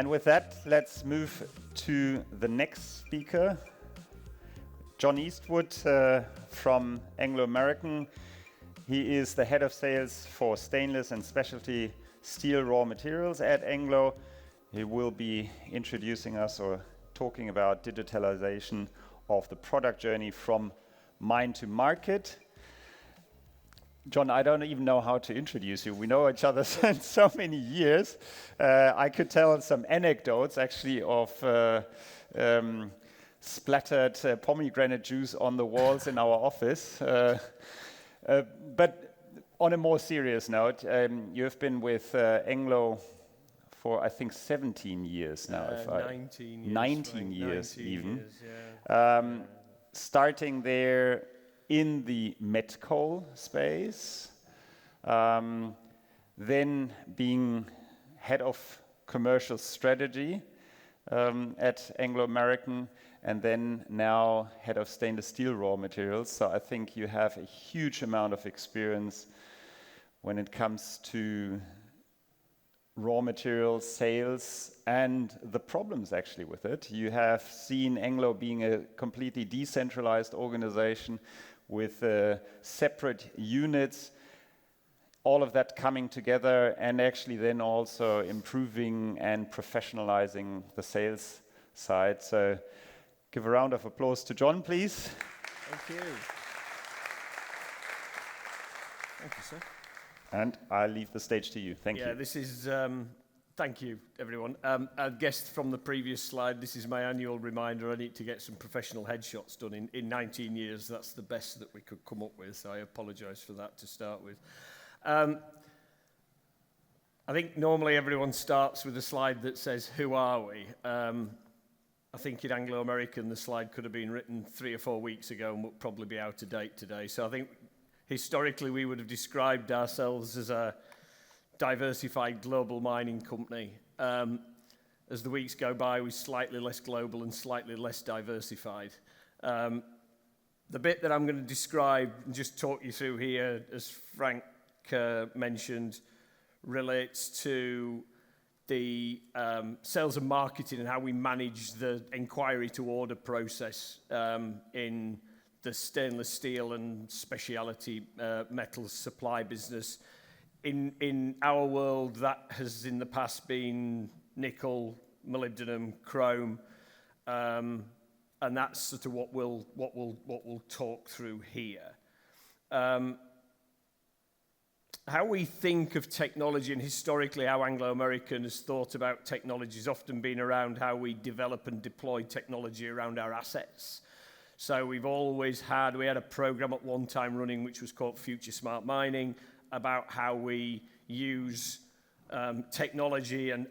And with that, let's move to the next speaker, John Eastwood from Anglo American. He is the head of sales for stainless and specialty steel raw materials at Anglo. He will be introducing us or talking about digitalization of the product journey from mine to market. John, I don't even know how to introduce you. We know each other since so many years. I could tell some anecdotes actually of splattered pomegranate juice on the walls in our office. But on a more serious note, you have been with Anglo for, I think, 17 years now. 19 years. 19 years even. Years, yeah. Starting there in the met coal space, then being head of commercial strategy at Anglo American, and then now head of stainless steel raw materials. So I think you have a huge amount of experience when it comes to raw materials, sales, and the problems actually with it. You have seen Anglo being a completely decentralized organization with separate units, all of that coming together and actually then also improving and professionalizing the sales side. So give a round of applause to John, please. Thank you. Thank you, sir. And I'll leave the stage to you. Thank you. Yeah, this is, thank you, everyone. I guess from the previous slide, this is my annual reminder. I need to get some professional headshots done in 19 years. That's the best that we could come up with, so I apologise for that to start with. I think normally everyone starts with a slide that says, who are we? I think in Anglo American, the slide could have been written 3 or 4 weeks ago and would probably be out of date today. So I think historically, we would have described ourselves as a diversified global mining company. As the weeks go by, we're slightly less global and slightly less diversified. The bit that I'm going to describe and just talk you through here, as Frank mentioned, relates to the sales and marketing and how we manage the inquiry-to-order process in the stainless steel and specialty metals supply business. In our world, that has in the past been nickel, molybdenum, chrome, and that's sort of what we'll talk through here. How we think of technology and historically how Anglo American has thought about technology has often been around how we develop and deploy technology around our assets. So we've always had, we had a program at one time running which was called Future Smart Mining, about how we use technology and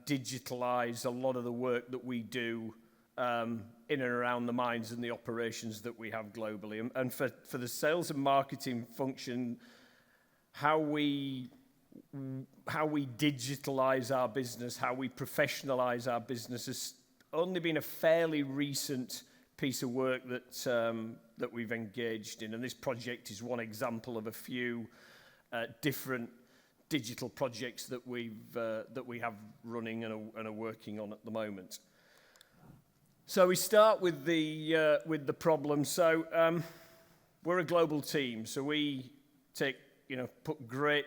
digitalize a lot of the work that we do in and around the mines and the operations that we have globally. And for the sales and marketing function, how we digitalize our business, how we professionalize our business has only been a fairly recent piece of work that we've engaged in, and this project is one example of a few different digital projects that we have running and are working on at the moment. So we start with the problem. So we're a global team, so we put great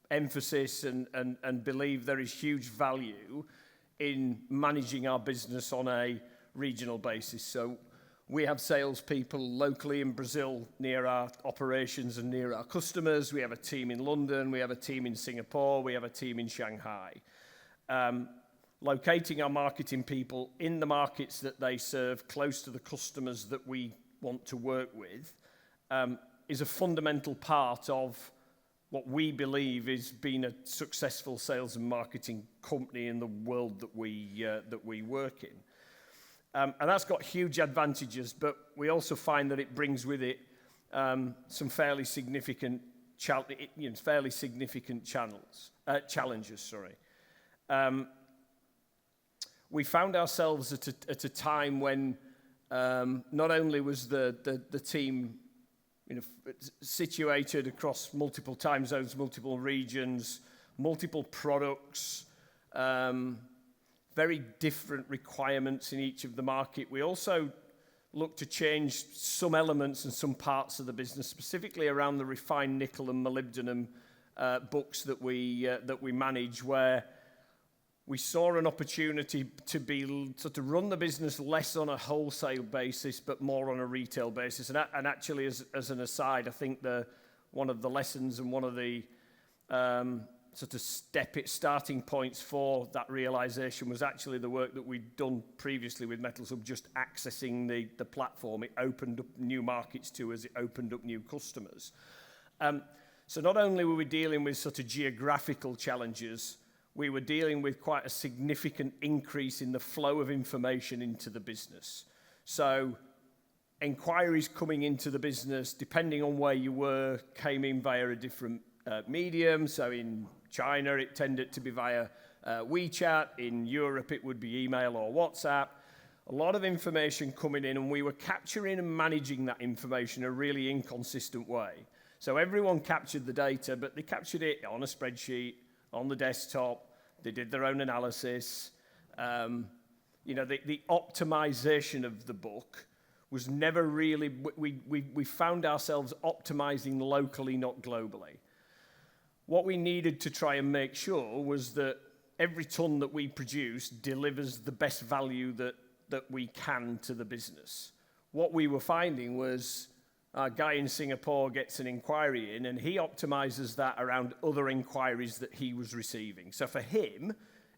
emphasis and believe there is huge value in managing our business on a regional basis. So we have salespeople locally in Brazil near our operations and near our customers. We have a team in London. We have a team in Singapore. We have a team in Shanghai. Locating our marketing people in the markets that they serve, close to the customers that we want to work with, is a fundamental part of what we believe is being a successful sales and marketing company in the world that we work in. And that's got huge advantages, but we also find that it brings with it some fairly significant challenges. We found ourselves at a time when not only was the team situated across multiple time zones, multiple regions, multiple products, very different requirements in each of the market. We also look to change some elements and some parts of the business, specifically around the refined nickel and molybdenum books that we manage, where we saw an opportunity to run the business less on a wholesale basis, but more on a retail basis. And actually, as an aside, I think one of the lessons and one of the starting points for that realization was actually the work that we'd done previously with Metalshub, just accessing the platform. It opened up new markets to us, it opened up new customers. So not only were we dealing with sort of geographical challenges, we were dealing with quite a significant increase in the flow of information into the business. So inquiries coming into the business, depending on where you were, came in via a different medium. So in China, it tended to be via WeChat. In Europe, it would be email or WhatsApp. A lot of information coming in, and we were capturing and managing that information in a really inconsistent way. So everyone captured the data, but they captured it on a spreadsheet, on the desktop. They did their own analysis. The optimization of the book was never really, we found ourselves optimizing locally, not globally. What we needed to try and make sure was that every ton that we produce delivers the best value that we can to the business. What we were finding was our guy in Singapore gets an inquiry in, and he optimizes that around other inquiries that he was receiving. So for him,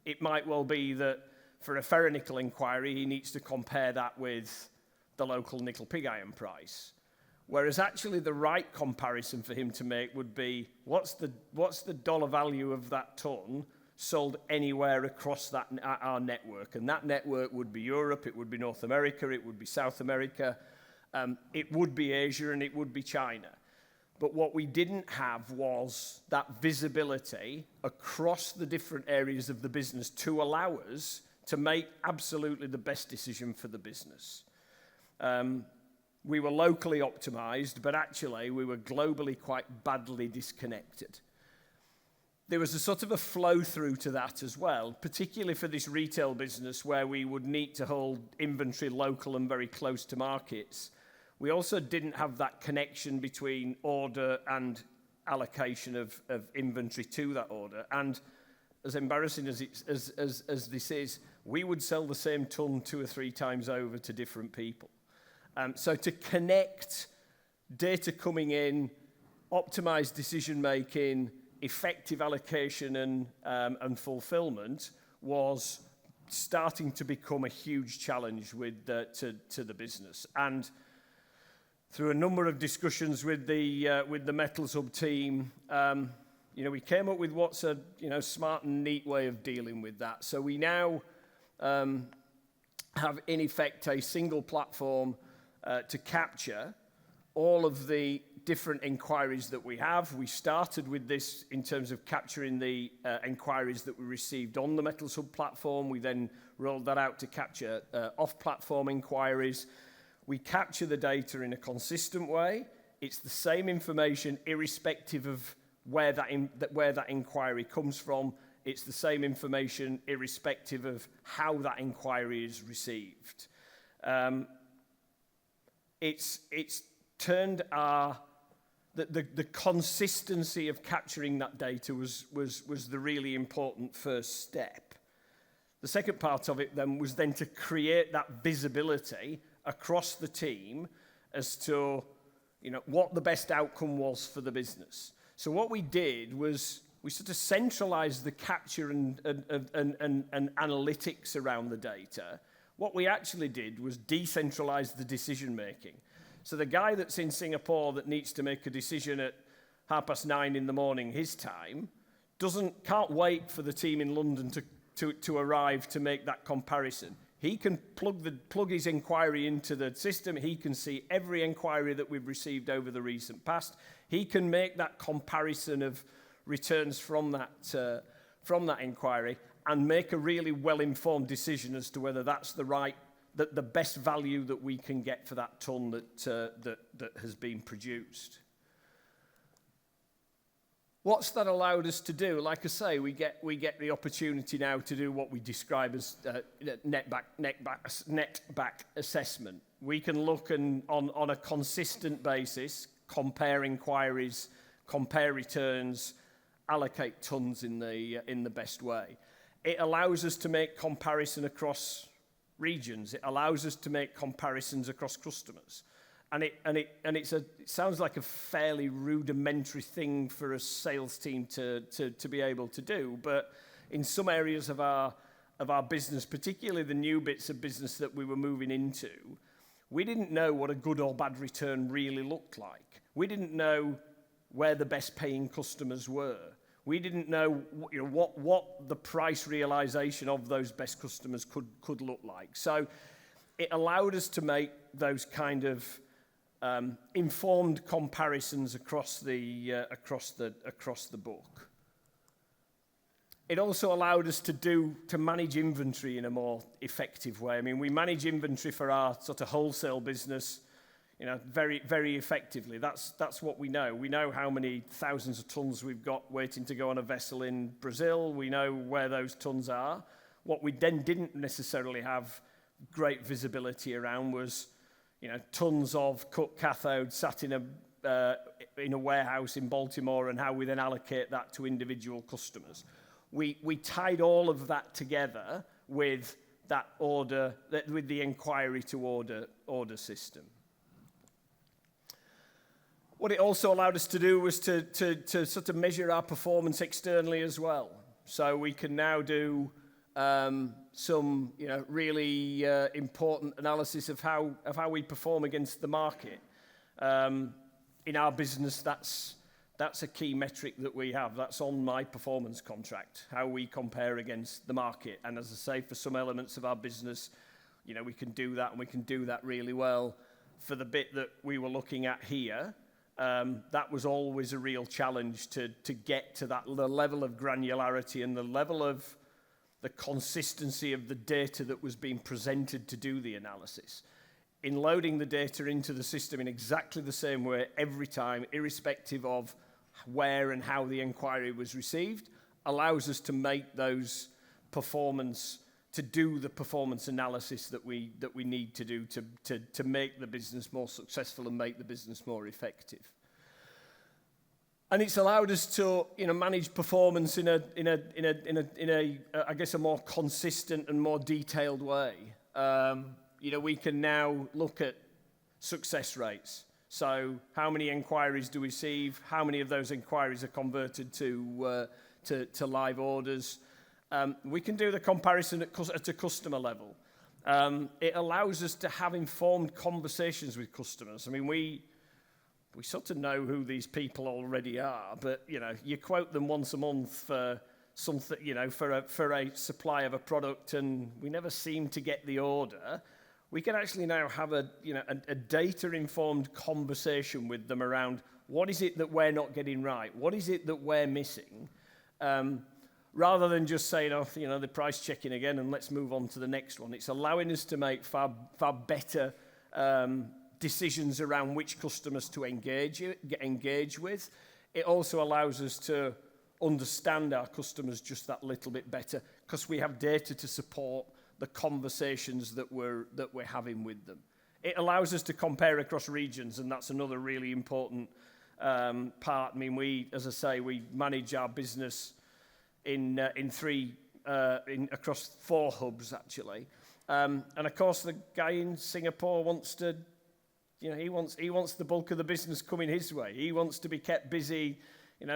it might well be that for a ferronickel inquiry, he needs to compare that with the local nickel pig iron price. Whereas actually the right comparison for him to make would be, what's the dollar value of that ton sold anywhere across our network? And that network would be Europe, it would be North America, it would be South America, it would be Asia, and it would be China. But what we didn't have was that visibility across the different areas of the business to allow us to make absolutely the best decision for the business. We were locally optimized, but actually we were globally quite badly disconnected. There was a sort of a flow through to that as well, particularly for this retail business where we would need to hold inventory local and very close to markets. We also didn't have that connection between order and allocation of inventory to that order. And as embarrassing as this is, we would sell the same ton 2 or 3 times over to different people. So to connect data coming in, optimized decision making, effective allocation and fulfillment was starting to become a huge challenge to the business. And through a number of discussions with the Metalshub team, we came up with what's a smart and neat way of dealing with that. So we now have in effect a single platform to capture all of the different inquiries that we have. We started with this in terms of capturing the inquiries that we received on the Metalshub platform. We then rolled that out to capture off-platform inquiries. We capture the data in a consistent way. It's the same information irrespective of where that inquiry comes from. It's the same information irrespective of how that inquiry is received. It's turned the consistency of capturing that data was the really important first step. The second part of it then was to create that visibility across the team as to what the best outcome was for the business. So what we did was we sort of centralized the capture and analytics around the data. What we actually did was decentralize the decision making. So the guy that's in Singapore that needs to make a decision at 9:30 in the morning his time can't wait for the team in London to arrive to make that comparison. He can plug his inquiry into the system. He can see every inquiry that we've received over the recent past. He can make that comparison of returns from that inquiry and make a really well-informed decision as to whether that's the best value that we can get for that ton that has been produced. What's that allowed us to do? Like I say, we get the opportunity now to do what we describe as net back assessment. We can look on a consistent basis, compare inquiries, compare returns, allocate tons in the best way. It allows us to make comparison across regions. It allows us to make comparisons across customers. And it sounds like a fairly rudimentary thing for a sales team to be able to do, but in some areas of our business, particularly the new bits of business that we were moving into, we didn't know what a good or bad return really looked like. We didn't know where the best paying customers were. We didn't know what the price realization of those best customers could look like. So it allowed us to make those kind of informed comparisons across the book. It also allowed us to manage inventory in a more effective way. I mean, we manage inventory for our sort of wholesale business, very, very effectively. That's what we know. We know how many thousands of tons we've got waiting to go on a vessel in Brazil. We know where those tons are. What we then didn't necessarily have great visibility around was tons of cut cathode sat in a warehouse in Baltimore, and how we then allocate that to individual customers. We tied all of that together with that order, with the enquiry-to-order system. What it also allowed us to do was to sort of measure our performance externally as well. So we can now do some really important analysis of how we perform against the market. In our business, that's a key metric that we have. That's on my performance contract, how we compare against the market. And as I say, for some elements of our business, we can do that, and we can do that really well. For the bit that we were looking at here, that was always a real challenge to get to the level of granularity and the level of the consistency of the data that was being presented to do the analysis. In loading the data into the system in exactly the same way every time, irrespective of where and how the inquiry was received, allows us to make those to do the performance analysis that we need to do to make the business more successful and make the business more effective. And it's allowed us to manage performance in a I guess a more consistent and more detailed way. We can now look at success rates. So how many inquiries do we receive? How many of those inquiries are converted to live orders? We can do the comparison at a customer level. It allows us to have informed conversations with customers. I mean, we sort of know who these people already are, but you quote them once a month for something, for a supply of a product, and we never seem to get the order. We can actually now have a data-informed conversation with them around what is it that we're not getting right, what is it that we're missing, rather than just saying, the price checking again and let's move on to the next one. It's allowing us to make far better decisions around which customers to engage with. It also allows us to understand our customers just that little bit better because we have data to support the conversations that we're having with them. It allows us to compare across regions, and that's another really important part. I mean, as I say, we manage our business across 4 hubs actually, and of course the guy in Singapore wants to, he wants the bulk of the business coming his way. He wants to be kept busy,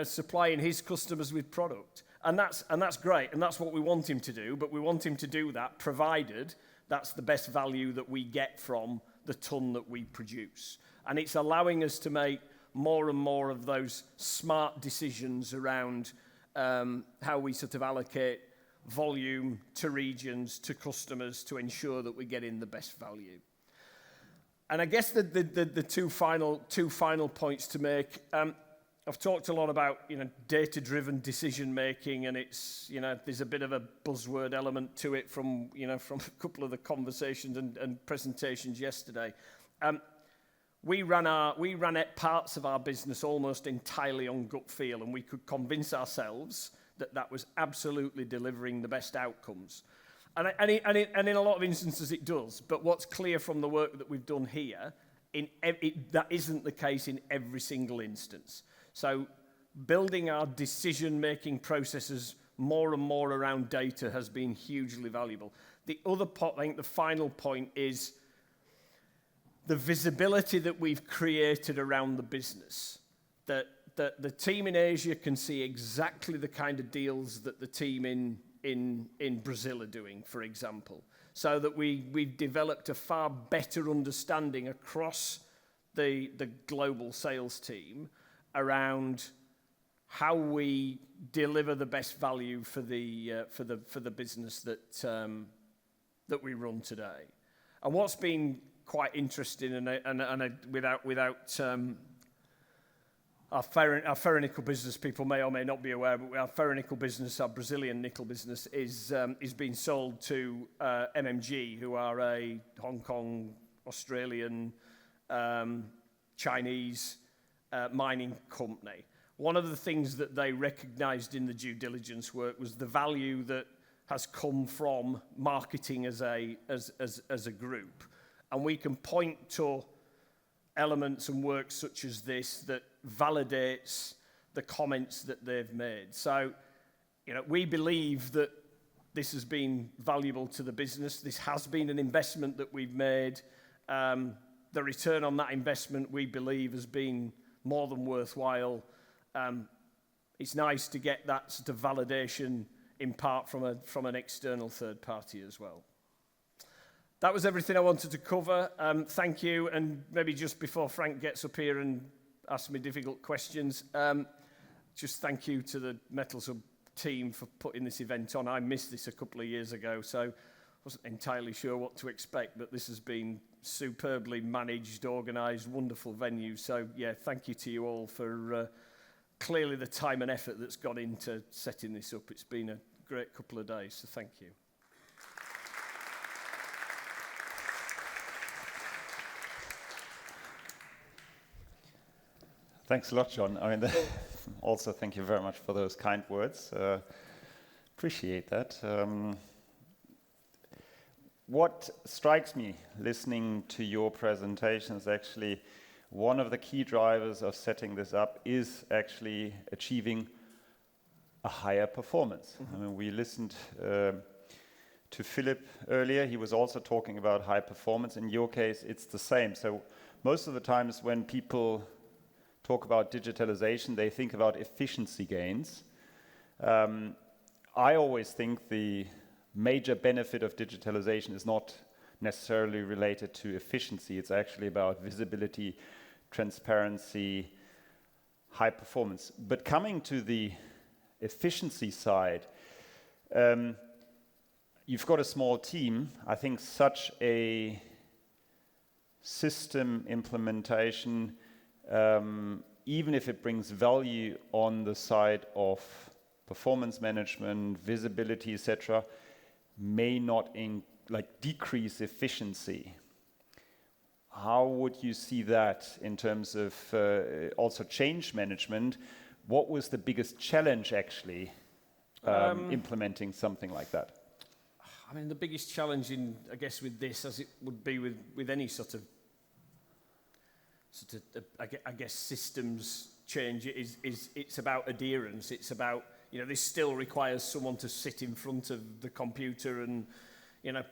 supplying his customers with product. And that's great, and that's what we want him to do, but we want him to do that provided that's the best value that we get from the ton that we produce. And it's allowing us to make more and more of those smart decisions around how we sort of allocate volume to regions, to customers, to ensure that we're getting the best value. And I guess the two final points to make. I've talked a lot about data-driven decision making, and it's there's a bit of a buzzword element to it from a couple of the conversations and presentations yesterday. we ran at parts of our business almost entirely on gut feel, and we could convince ourselves that that was absolutely delivering the best outcomes. And in a lot of instances it does, but what's clear from the work that we've done here, that isn't the case in every single instance. So building our decision-making processes more and more around data has been hugely valuable. The other point, I think the final point, is the visibility that we've created around the business. That the team in Asia can see exactly the kind of deals that the team in Brazil are doing, for example. So that we've developed a far better understanding across the global sales team around how we deliver the best value for the business that we run today. And what's been quite interesting, and without our ferronickel business, people may or may not be aware, but our ferronickel business, our Brazilian nickel business, is being sold to MMG, who are a Hong Kong, Australian, Chinese mining company. One of the things that they recognized in the due diligence work was the value that has come from marketing as a group. And we can point to elements and work such as this that validates the comments that they've made. So, we believe that this has been valuable to the business. This has been an investment that we've made. The return on that investment, we believe, has been more than worthwhile. It's nice to get that sort of validation in part from an external third party as well. That was everything I wanted to cover. Thank you, and maybe just before Frank gets up here and asks me difficult questions, just thank you to the Metalshub team for putting this event on. I missed this a couple of years ago, so wasn't entirely sure what to expect, but this has been superbly managed, organised, wonderful venue. So yeah, thank you to you all for clearly the time and effort that's gone into setting this up. It's been a great couple of days, so thank you. Thanks a lot, John. I mean, also thank you very much for those kind words. Appreciate that. What strikes me listening to your presentation is actually one of the key drivers of setting this up is actually achieving a higher performance. Mm-hmm. I mean, we listened to Philip earlier. He was also talking about high performance. In your case, it's the same. So most of the times when people talk about digitalization, they think about efficiency gains. I always think the major benefit of digitalization is not necessarily related to efficiency. It's actually about visibility, transparency, high performance. But coming to the efficiency side, you've got a small team. I think such a system implementation, even if it brings value on the side of performance management, visibility, etc., may not decrease efficiency. How would you see that in terms of also change management? What was the biggest challenge actually implementing something like that? I mean, the biggest challenge I guess with this, as it would be with any sort of I guess systems change, is it's about adherence. It's about, this still requires someone to sit in front of the computer and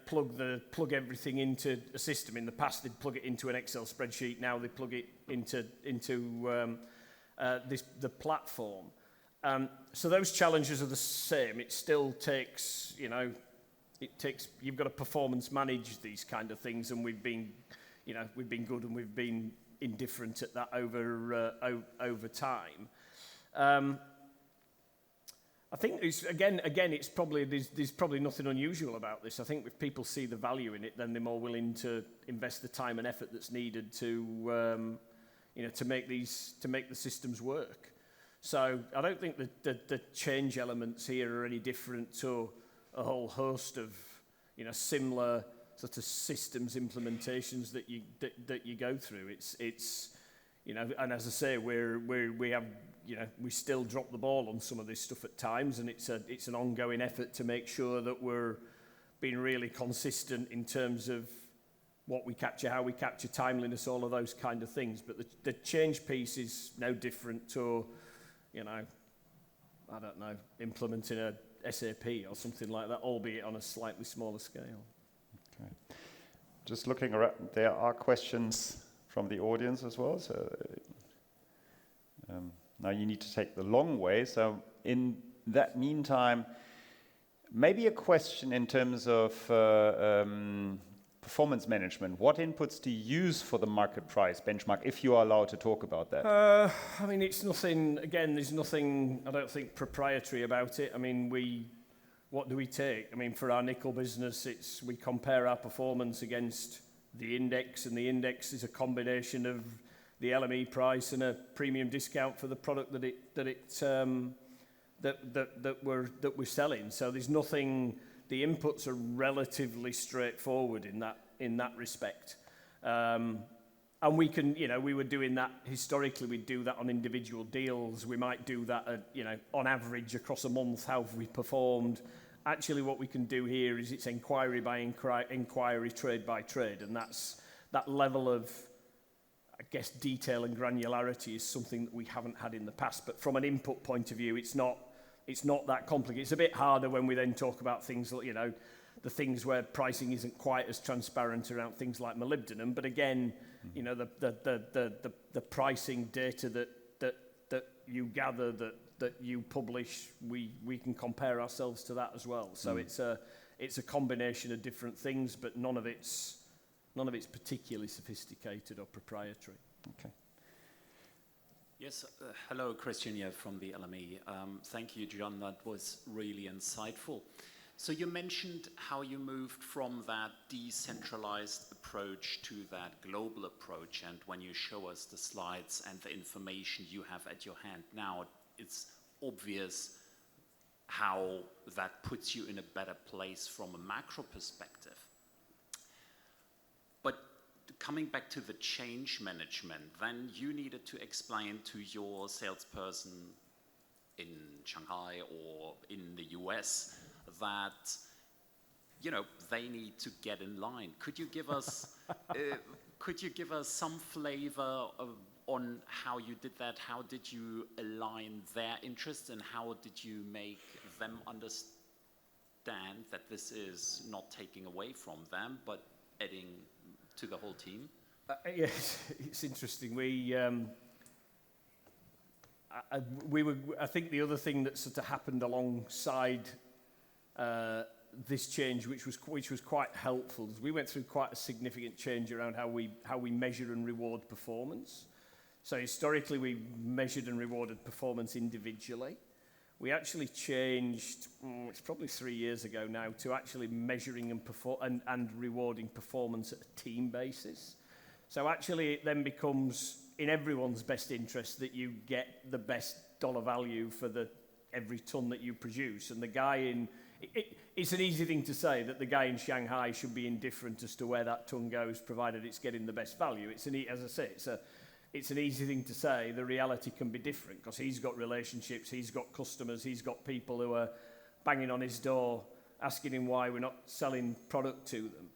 plug everything into a system. In the past, they'd plug it into an Excel spreadsheet. Now they plug it into the platform. So those challenges are the same. It still takes, you've got to performance manage these kind of things, and we've been good and we've been indifferent at that over time. I think it's, again, it's probably there's probably nothing unusual about this. I think if people see the value in it, then they're more willing to invest the time and effort that's needed to make the systems work. So I don't think that the change elements here are any different to a whole host of similar sort of systems implementations that you go through. It's you know, and as I say, we have, you know, we still drop the ball on some of this stuff at times, and it's an ongoing effort to make sure that we're being really consistent in terms of what we capture, how we capture, timeliness, all of those kind of things. But the change piece is no different to, you know, I don't know, implementing a SAP or something like that, albeit on a slightly smaller scale. Okay. Just looking around, there are questions from the audience as well. So now you need to take the long way. So in that meantime, maybe a question in terms of performance management. What inputs do you use for the market price benchmark, if you are allowed to talk about that? I mean, it's nothing, again, there's nothing, I don't think, proprietary about it. I mean, what do we take? I mean, for our nickel business, we compare our performance against the index, and the index is a combination of the LME price and a premium discount for the product that we're selling. So there's nothing. The inputs are relatively straightforward in that respect. And we can, you know, we were doing that historically. We'd do that on individual deals. We might do that, you know, on average across a month. How have we performed? Actually, what we can do here is it's inquiry by inquiry, trade by trade, and that level of, I guess, detail and granularity is something that we haven't had in the past. But from an input point of view, it's not that complicated. It's a bit harder when we then talk about things like, you know, the things where pricing isn't quite as transparent around things like molybdenum. But again, you know, the pricing data that you gather, that you publish, we can compare ourselves to that as well. So it's a combination of different things, but none of it's particularly sophisticated or proprietary. Okay. Yes, hello, Christian here from the LME. Thank you, John, that was really insightful. So you mentioned how you moved from that decentralized approach to that global approach, and when you show us the slides and the information you have at your hand now, it's obvious how that puts you in a better place from a macro perspective. But coming back to the change management, then you needed to explain to your salesperson in Shanghai or in the US that, you know, they need to get in line. Could you give us some flavor on how you did that? How did you align their interests, and how did you make them understand that this is not taking away from them, but adding to the whole team? Yes, it's interesting. I think the other thing that sort of happened alongside this change, which was quite helpful, is we went through quite a significant change around how we measure and reward performance. So historically, we measured and rewarded performance individually. We actually changed, it's probably 3 years ago now, to actually measuring and rewarding performance at a team basis. So actually, it then becomes in everyone's best interest that you get the best dollar value for every ton that you produce. And the guy it's an easy thing to say that the guy in Shanghai should be indifferent as to where that ton goes, provided it's getting the best value. As I say, it's an easy thing to say. The reality can be different because he's got relationships, he's got customers, he's got people who are banging on his door, asking him why we're not selling product to them.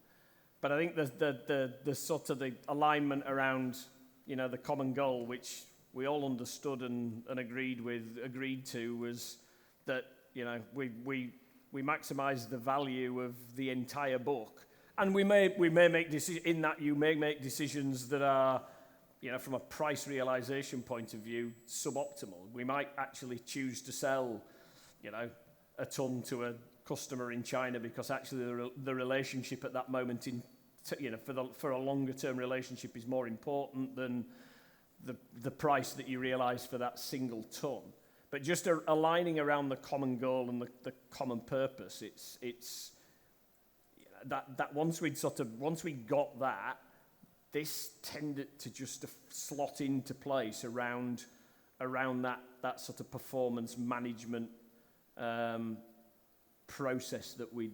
But I think the sort of the alignment around, you know, the common goal, which we all understood and agreed to, was that, you know, we maximise the value of the entire book, and we may make decisions in that. You may make decisions that are, you know, from a price realization point of view, suboptimal. We might actually choose to sell, you know, a ton to a customer in China because actually the relationship at that moment you know, for a longer term relationship is more important than the price that you realize for that single ton. But just aligning around the common goal and the common purpose, it's you know, that once we got that, this tended to just slot into place around that sort of performance management process that we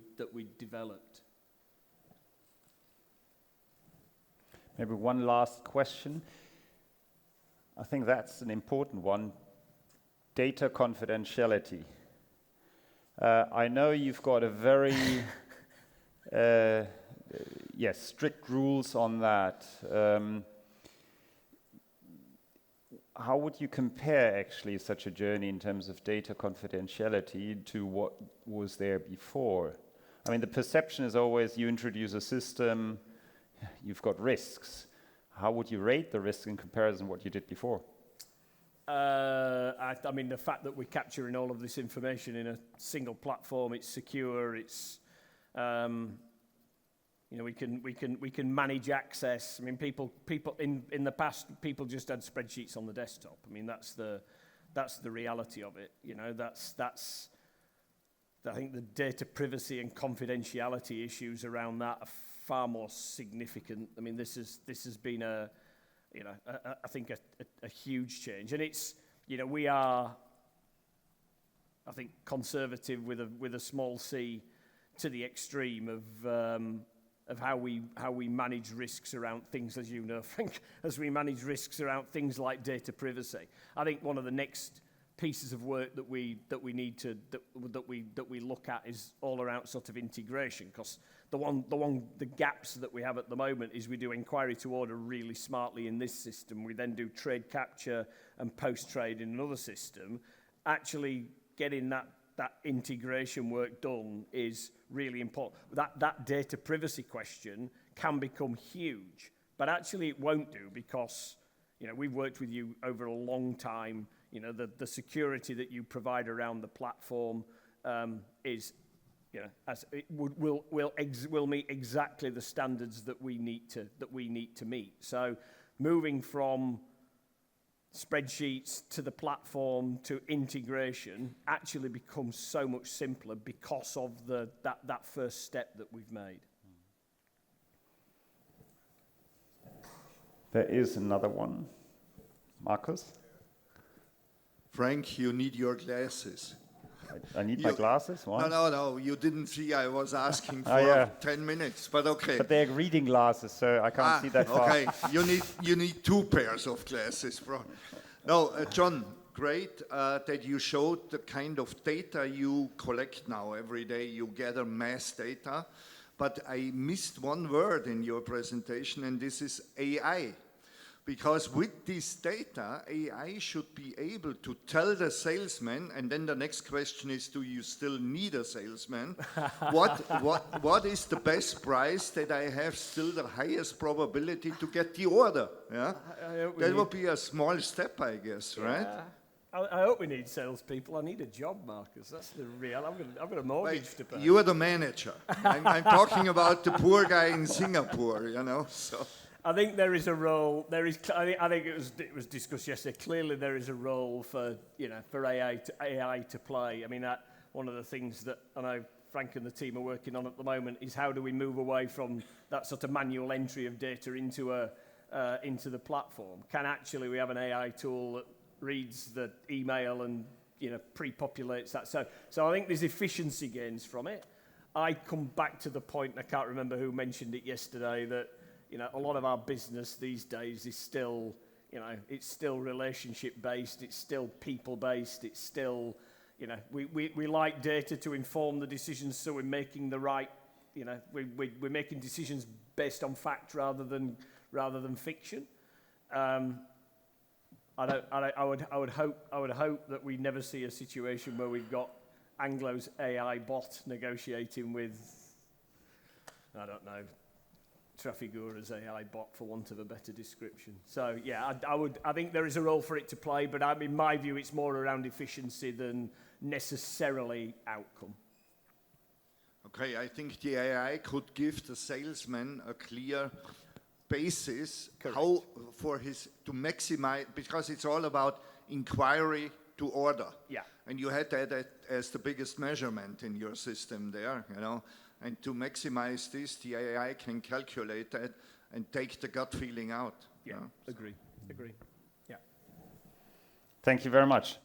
developed. Maybe one last question. I think that's an important one. Data confidentiality. I know you've got a very strict rules on that. How would you compare actually such a journey in terms of data confidentiality to what was there before? I mean, the perception is always you introduce a system, you've got risks. How would you rate the risk in comparison to what you did before? I mean, the fact that we're capturing all of this information in a single platform, it's secure, it's, you know, we can manage access. I mean, people in the past, people just had spreadsheets on the desktop. I mean, that's the reality of it. You know, that's I think the data privacy and confidentiality issues around that are far more significant. I mean, this has been I think a huge change, and it's, you know, we are, I think, conservative with a small c to the extreme of how we manage risks around things, as you know, Frank, as we manage risks around things like data privacy. I think one of the next pieces of work that we look at is all around sort of integration, because the gaps that we have at the moment is we do inquiry to order really smartly in this system. We then do trade capture and post trade in another system. Actually getting that integration work done is really important. That data privacy question can become huge, but actually it won't do, because, you know, we've worked with you over a long time. You know, the security that you provide around the platform is, you know, as it will meet exactly the standards that we need to meet. So moving from spreadsheets to the platform to integration actually becomes so much simpler because of that first step that we've made. There is another one. Marcus? Frank, you need your glasses. I need my glasses? Why? No. You didn't see I was asking for 10 minutes, but okay. But they're reading glasses, so I can't see that far. Okay, you need 2 pairs of glasses, bro. No, John, great that you showed the kind of data you collect now. Every day you gather mass data, but I missed one word in your presentation, and this is AI. Because with this data, AI should be able to tell the salesman, and then the next question is, do you still need a salesman? What is the best price that I have still the highest probability to get the order? Yeah, that would be a small step, I guess, right? I hope we need salespeople. I need a job, Marcus. That's the real. I've got a mortgage to pay. You are the manager. I'm talking about the poor guy in Singapore, you know. So. I think there is a role. I think it was discussed yesterday. Clearly, there is a role for AI to play. I mean, one of the things that I know Frank and the team are working on at the moment is how do we move away from that sort of manual entry of data into the platform? Can actually we have an AI tool that reads the email and, you know, pre-populates that? So I think there's efficiency gains from it. I come back to the point, and I can't remember who mentioned it yesterday, that, you know, a lot of our business these days is still, you know, it's still relationship based, it's still people based, it's still, you know, we like data to inform the decisions, so we're making the right, you know, we're making decisions based on fact rather than fiction. I would hope that we never see a situation where we've got Anglo's AI bot negotiating with, I don't know, Trafigura's AI bot, for want of a better description. So yeah, I think there is a role for it to play, but in my view, it's more around efficiency than necessarily outcome. Okay, I think the AI could give the salesman a clear basis. Correct. How for to maximize, because it's all about inquiry to order. Yeah. And you had that as the biggest measurement in your system there, you know. And to maximize this, the AI can calculate that and take the gut feeling out. Yeah, agree. Yeah. Thank you very much.